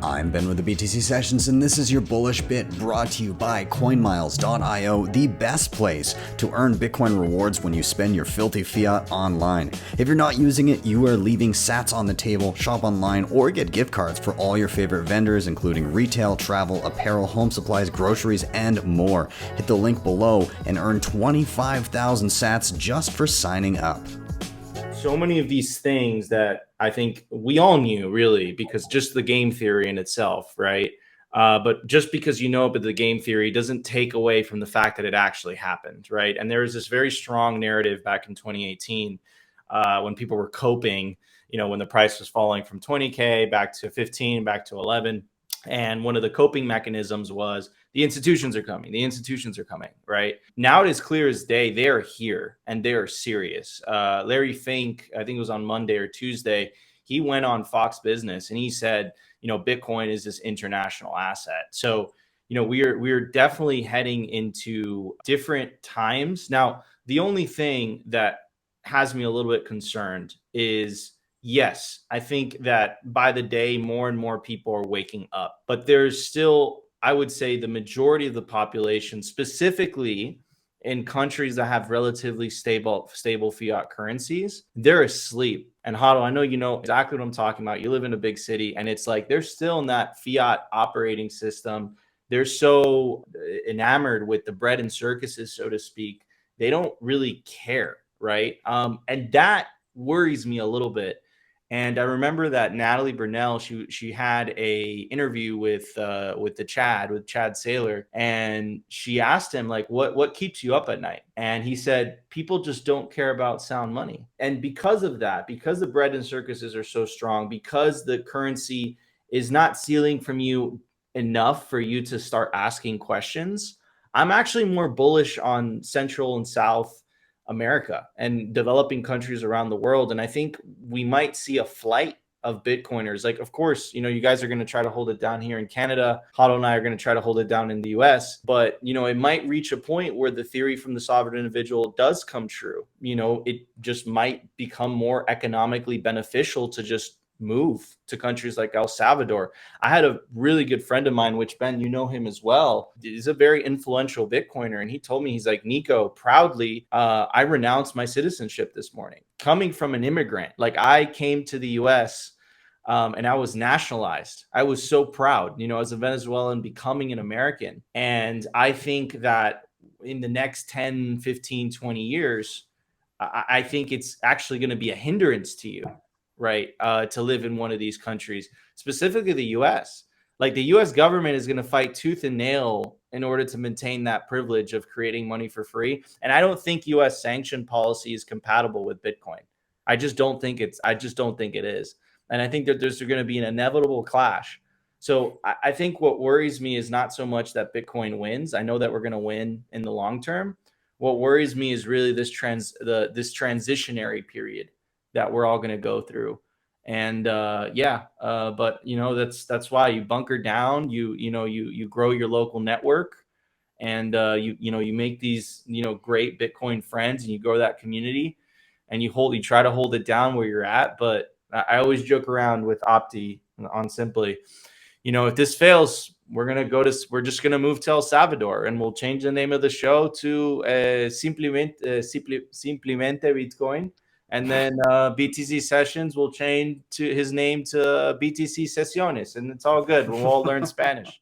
I'm Ben with the BTC Sessions, and this is your bullish bit brought to you by Coinmiles.io, the best place to earn Bitcoin rewards when you spend your filthy fiat online. If you're not using it, you are leaving sats on the table, shop online, or get gift cards for all your favorite vendors, including retail, travel, apparel, home supplies, groceries, and more. Hit the link below and earn 25,000 sats just for signing up. So many of these things that I think we all knew, really, because just the game theory in itself, right? But just because you know about the game theory doesn't take away from the fact that it actually happened, right? And there was this very strong narrative back in 2018 when people were coping, when the price was falling from 20K back to 15, back to 11. And one of the coping mechanisms was the institutions are coming. The institutions are coming, right? Now it is clear as day they are here and they are serious. Larry Fink, I think it was on Monday or Tuesday, he went on Fox Business and he said, Bitcoin is this international asset. So, we're definitely heading into different times. Now, the only thing that has me a little bit concerned is, yes, I think that by the day, more and more people are waking up, but there's still, I would say, the majority of the population, specifically in countries that have relatively stable fiat currencies, they're asleep. And Hado, I know you know exactly what I'm talking about. You live in a big city, and it's like they're still in that fiat operating system. They're so enamored with the bread and circuses, so to speak. They don't really care, right? And that worries me a little bit. And I remember that Natalie Burnell, she had a interview with Chad Saylor, and she asked him, like, what keeps you up at night? And he said, people just don't care about sound money. And because of that, because the bread and circuses are so strong, because the currency is not stealing from you enough for you to start asking questions, I'm actually more bullish on Central and South America and developing countries around the world. And I think we might see a flight of Bitcoiners. Like, of course, you guys are going to try to hold it down here in Canada. Hado and I are going to try to hold it down in the US. But, it might reach a point where the theory from the sovereign individual does come true. It just might become more economically beneficial to just move to countries like El Salvador. I had a really good friend of mine, which, Ben, you know him as well. He's a very influential Bitcoiner. And he told me, he's like, Nico, proudly, I renounced my citizenship this morning. Coming from an immigrant, like I came to the US and I was nationalized. I was so proud, as a Venezuelan becoming an American. And I think that in the next 10, 15, 20 years, I think it's actually going to be a hindrance to you, right, to live in one of these countries, specifically the US. Like, the US government is going to fight tooth and nail in order to maintain that privilege of creating money for free. And I don't think US sanction policy is compatible with Bitcoin. I just don't think it is. And I think that there's going to be an inevitable clash. So I think what worries me is not so much that Bitcoin wins. I know that we're going to win in the long term. What worries me is really this transitionary period that we're all going to go through. And but that's why you bunker down, you grow your local network, and you make these great Bitcoin friends, and you grow that community, and you try to hold it down where you're at. But I always joke around with Opti on Simply, if this fails, we're just gonna move to El Salvador, and we'll change the name of the show to Simplemente Bitcoin. And then BTC Sessions will change to his name to BTC Sesiones, and it's all good. We'll all learn Spanish.